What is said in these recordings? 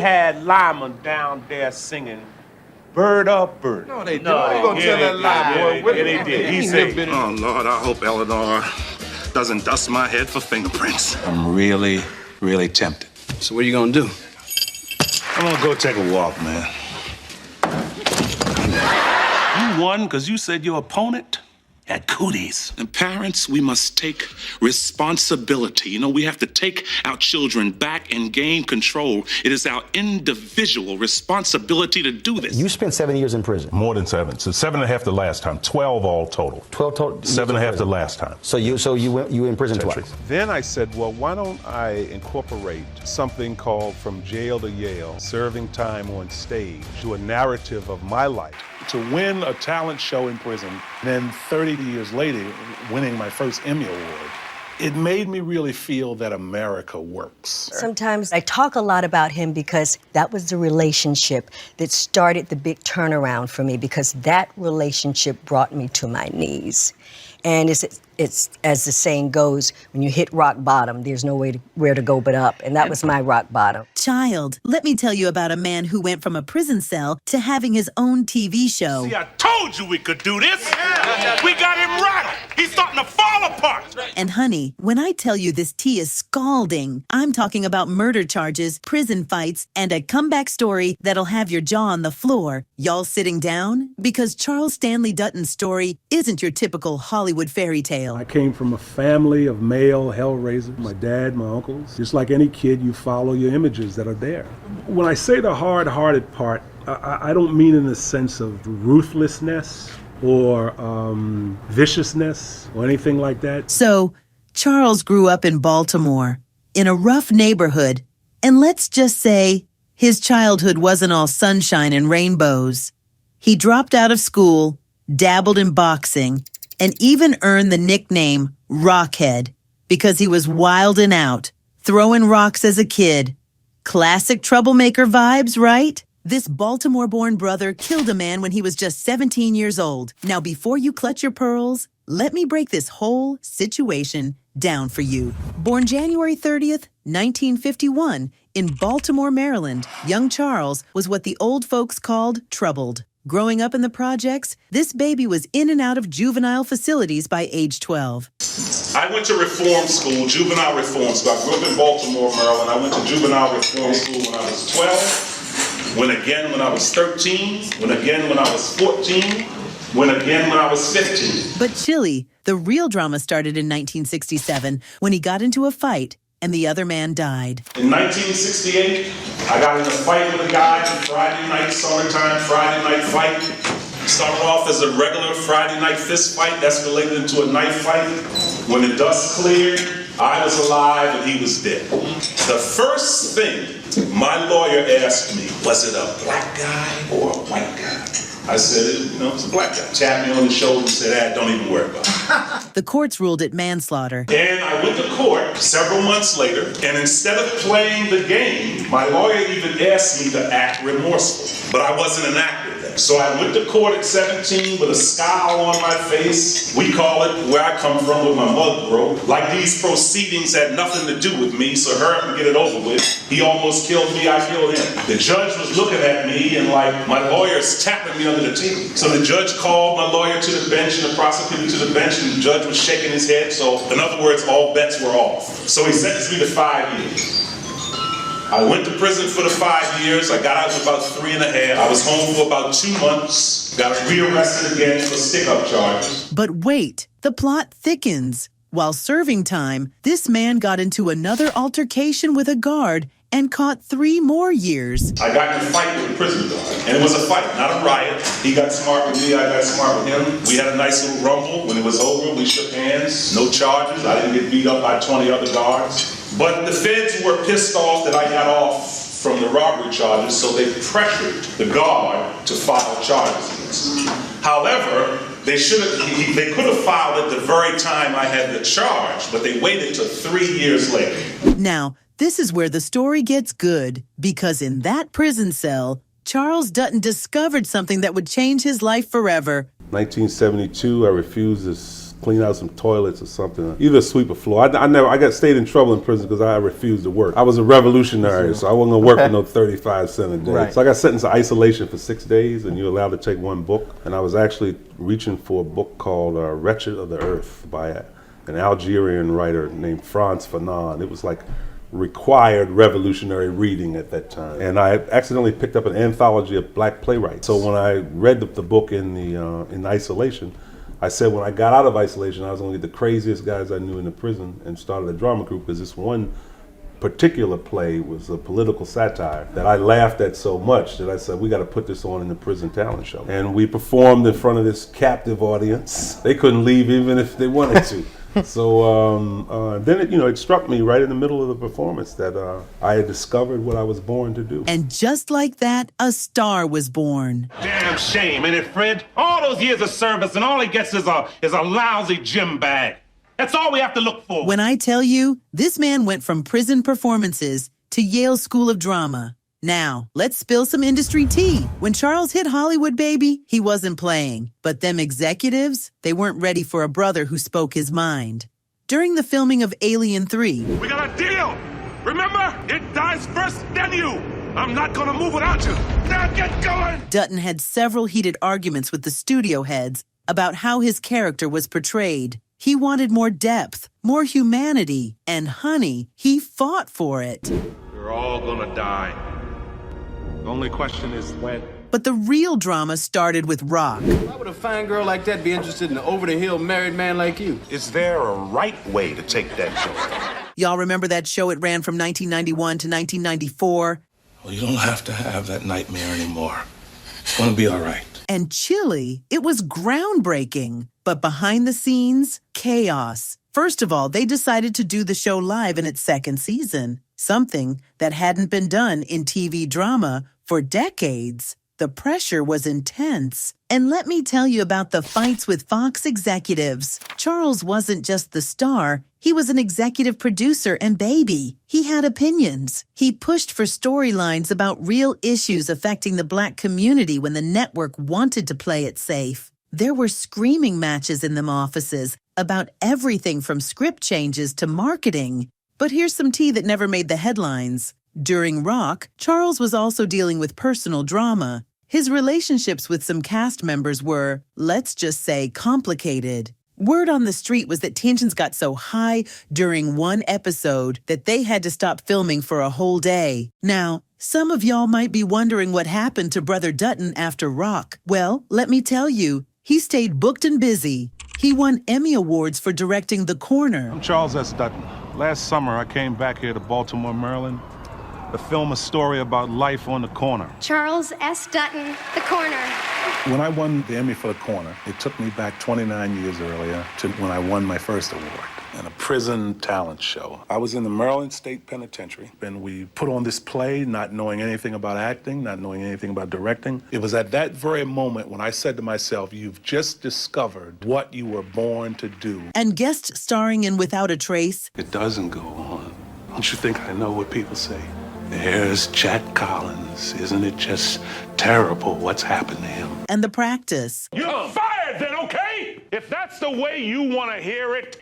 had Lyman down there singing Bird Up Bird. No, they didn't. No, you gonna tell that lie, boy. Yeah, they did. He said, oh, Lord, I hope Eleanor doesn't dust my head for fingerprints. I'm really, really tempted. So what are you gonna do? I'm gonna go take a walk, man. You won because you said your opponent had cooties. And parents, we must take responsibility. You know, we have to take our children back and gain control. It is our individual responsibility to do this. You spent 7 years in prison. More than 7. So 7.5 the last time. 12 all total. 12 total. 7.5 the last time. So you were in prison twice. Then I said, well, why don't I incorporate something called From Jail to Yale, serving time on stage, to a narrative of my life. To win a talent show in prison, then 30 years later, winning my first Emmy Award, it made me really feel that America works. Sometimes I talk a lot about him because that was the relationship that started the big turnaround for me, because that relationship brought me to my knees. And it's as the saying goes, when you hit rock bottom, there's no where to go but up. And that was my rock bottom. Child, let me tell you about a man who went from a prison cell to having his own TV show. See, I told you we could do this. We got him rattled. He's starting to fall apart. And honey, when I tell you this tea is scalding, I'm talking about murder charges, prison fights, and a comeback story that'll have your jaw on the floor. Y'all sitting down? Because Charles Stanley Dutton's story isn't your typical Hollywood fairy tale. I came from a family of male hellraisers, my dad, my uncles. Just like any kid, you follow your images that are there. When I say the hard-hearted part, I don't mean in the sense of ruthlessness or viciousness or anything like that. So, Charles grew up in Baltimore, in a rough neighborhood, and let's just say his childhood wasn't all sunshine and rainbows. He dropped out of school, dabbled in boxing, and even earned the nickname Rockhead because he was wildin' out, throwing rocks as a kid. Classic troublemaker vibes, right? This Baltimore-born brother killed a man when he was just 17 years old. Now, before you clutch your pearls, let me break this whole situation down for you. Born January 30th, 1951, in Baltimore, Maryland, young Charles was what the old folks called troubled. Growing up in the projects, this baby was in and out of juvenile facilities by age 12. I went to reform school, juvenile reform school. I grew up in Baltimore, Maryland. I went to juvenile reform school when I was 12, went again when I was 13, went again when I was 14, went again when I was 15. But Chili, the real drama started in 1967 when he got into a fight and the other man died. In 1968, I got in a fight with a guy on Friday night, summertime Friday night fight. Started off as a regular Friday night fist fight, escalated into a knife fight. When the dust cleared, I was alive and he was dead. The first thing my lawyer asked me, was it a black guy or a white guy? I said, it's a black guy. Tapped me on the shoulder and said, don't even worry about it. The courts ruled it manslaughter. And I went to court several months later, and instead of playing the game, my lawyer even asked me to act remorseful. But I wasn't an actor then. So I went to court at 17 with a scowl on my face. We call it, where I come from, with my mug broke. Like these proceedings had nothing to do with me, so hurry up and get it over with. He almost killed me, I killed him. The judge was looking at me and like, my lawyer's tapping me under the table. So the judge called my lawyer to the bench and the prosecutor to the bench, and the judge was shaking his head. So in other words, all bets were off. So he sentenced me to 5 years. I went to prison for the 5 years. I got out in about 3.5. I was home for about 2 months. Got rearrested again for stick-up charges. But wait, the plot thickens. While serving time, this man got into another altercation with a guard and caught 3 more years. I got in a fight with a prison guard, and it was a fight, not a riot. He got smart with me, I got smart with him. We had a nice little rumble. When it was over, we shook hands. No charges. I didn't get beat up by 20 other guards. But the feds were pissed off that I got off from the robbery charges, so they pressured the guard to file charges against me. However, they could have filed at the very time I had the charge, but they waited till 3 years later. Now, this is where the story gets good, because in that prison cell, Charles Dutton discovered something that would change his life forever. 1972, I refused clean out some toilets or something. Either sweep a floor. I stayed in trouble in prison because I refused to work. I was a revolutionary, so I wasn't gonna work for no 35 cents a day. Right. So I got sentenced to isolation for 6 days, and you're allowed to take one book. And I was actually reaching for a book called Wretched of the Earth by an Algerian writer named Frantz Fanon. It was like required revolutionary reading at that time. And I accidentally picked up an anthology of black playwrights. So when I read the book in isolation, I said when I got out of isolation, I was going to get the craziest guys I knew in the prison and started a drama group, because this one particular play was a political satire that I laughed at so much that I said, we got to put this on in the prison talent show. And we performed in front of this captive audience. They couldn't leave even if they wanted to. So then it struck me right in the middle of the performance that I had discovered what I was born to do. And just like that, a star was born. Damn shame, ain't it, Fred? All those years of service and all he gets is a lousy gym bag. That's all we have to look for. When I tell you, this man went from prison performances to Yale School of Drama. Now, let's spill some industry tea. When Charles hit Hollywood, baby, he wasn't playing. But them executives, they weren't ready for a brother who spoke his mind. During the filming of Alien 3... We got a deal! Remember? It dies first, then you! I'm not gonna move without you! Now get going! Dutton had several heated arguments with the studio heads about how his character was portrayed. He wanted more depth, more humanity, and honey, he fought for it. We're all gonna die. The only question is when. But the real drama started with ROC. Why would a fine girl like that be interested in an over-the-hill married man like you? Is there a right way to take that joke? Y'all remember that show? It ran from 1991 to 1994. Well, you don't have to have that nightmare anymore. It's gonna be all right. And Chile, it was groundbreaking. But behind the scenes, chaos. First of all, they decided to do the show live in its second season, something that hadn't been done in TV drama for decades. The pressure was intense. And let me tell you about the fights with Fox executives. Charles wasn't just the star, he was an executive producer and baby. He had opinions. He pushed for storylines about real issues affecting the black community when the network wanted to play it safe. There were screaming matches in them offices about everything from script changes to marketing. But here's some tea that never made the headlines. During ROC, Charles was also dealing with personal drama. His relationships with some cast members were, let's just say, complicated. Word on the street was that tensions got so high during one episode that they had to stop filming for a whole day. Now, some of y'all might be wondering what happened to Brother Dutton after ROC. Well, let me tell you, he stayed booked and busy. He won Emmy Awards for directing The Corner. I'm Charles S. Dutton. Last summer, I came back here to Baltimore, Maryland, to film a story about life on the corner. Charles S. Dutton, The Corner. When I won the Emmy for The Corner, it took me back 29 years earlier to when I won my first award in a prison talent show. I was in the Maryland State Penitentiary, and we put on this play, not knowing anything about acting, not knowing anything about directing. It was at that very moment when I said to myself, you've just discovered what you were born to do. And guest starring in Without a Trace. It doesn't go on. Don't you think I know what people say? There's Chet Collins. Isn't it just terrible what's happened to him? And The Practice. You're fired then, okay? If that's the way you want to hear it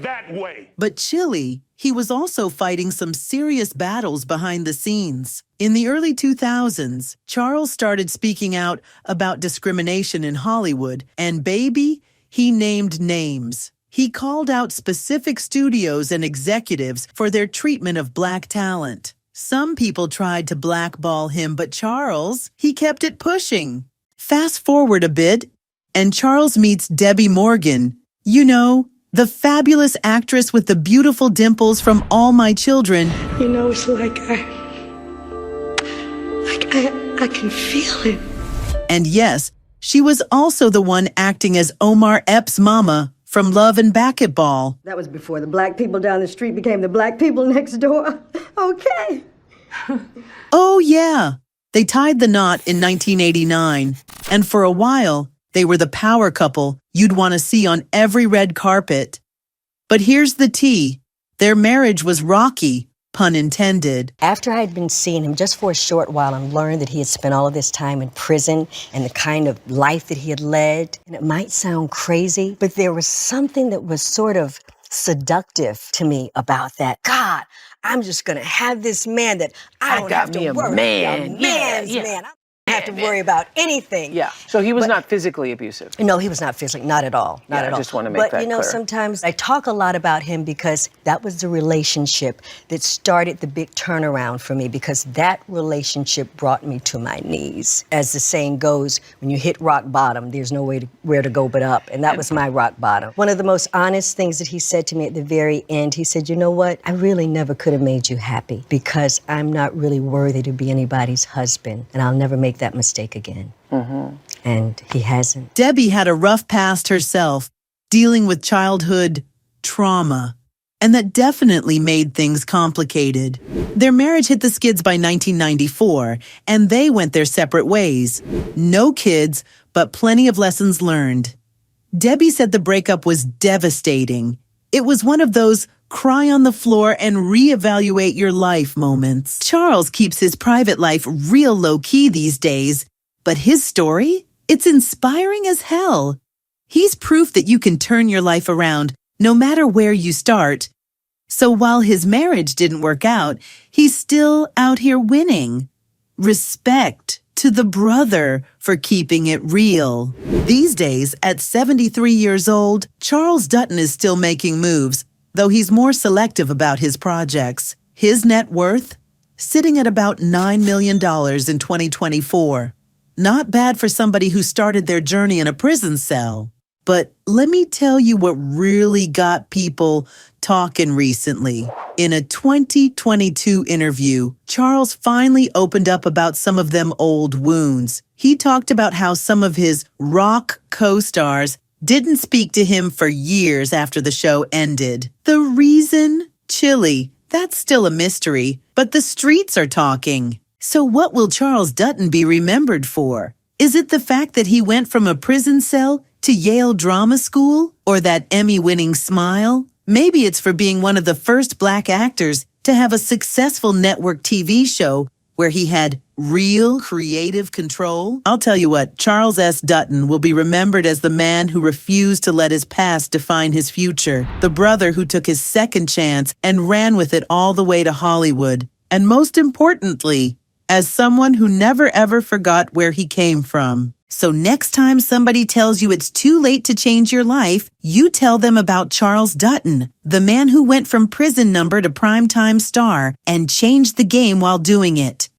that way. But Chile, he was also fighting some serious battles behind the scenes. In the early 2000s, Charles started speaking out about discrimination in Hollywood, and baby, he named names. He called out specific studios and executives for their treatment of black talent. Some people tried to blackball him, but Charles, he kept it pushing. Fast forward a bit, and Charles meets Debbie Morgan. You know, the fabulous actress with the beautiful dimples from All My Children. You know, it's like I can feel it. And yes, she was also the one acting as Omar Epps' mama from Love and Basketball. That was before the black people down the street became the black people next door. Okay. Oh, yeah. They tied the knot in 1989. And for a while, they were the power couple you'd want to see on every red carpet. But here's the tea. Their marriage was rocky, pun intended. After I had been seeing him just for a short while and learned that he had spent all of this time in prison and the kind of life that he had led, and it might sound crazy, but there was something that was sort of seductive to me about that. God, I'm just gonna have this man that I don't have to worry. Man. A man's man. I don't have to worry about anything. Yeah. So he was not physically abusive. No, he was not physically, not at all. Not at all. I just want to make that clear. But you know, sometimes I talk a lot about him because that was the relationship that started the big turnaround for me, because that relationship brought me to my knees. As the saying goes, when you hit rock bottom, there's where to go but up. And that was my rock bottom. One of the most honest things that he said to me at the very end, he said, you know what? I really never could have made you happy because I'm not really worthy to be anybody's husband, and I'll never make that mistake again. And he hasn't. Debbie had a rough past herself, dealing with childhood trauma, and that definitely made things complicated. Their marriage hit the skids by 1994, and they went their separate ways. No kids, but plenty of lessons learned. Debbie said the breakup was devastating. It was one of those cry on the floor and reevaluate your life moments. Charles keeps his private life real low-key these days, but his story? It's inspiring as hell. He's proof that you can turn your life around no matter where you start. So while his marriage didn't work out, he's still out here winning. Respect to the brother for keeping it real. These days, at 73 years old, Charles Dutton is still making moves, though he's more selective about his projects. His net worth? Sitting at about $9 million in 2024. Not bad for somebody who started their journey in a prison cell. But let me tell you what really got people talking recently. In a 2022 interview, Charles finally opened up about some of them old wounds. He talked about how some of his ROC co-stars didn't speak to him for years after the show ended. The reason? Chilly. That's still a mystery, but the streets are talking. So what will Charles Dutton be remembered for? Is it the fact that he went from a prison cell to Yale Drama School? Or that Emmy-winning smile? Maybe it's for being one of the first Black actors to have a successful network TV show where he had real creative control. I'll tell you what, Charles S. Dutton will be remembered as the man who refused to let his past define his future, the brother who took his second chance and ran with it all the way to Hollywood, and most importantly, as someone who never ever forgot where he came from. So next time somebody tells you it's too late to change your life, you tell them about Charles Dutton, the man who went from prison number to primetime star and changed the game while doing it.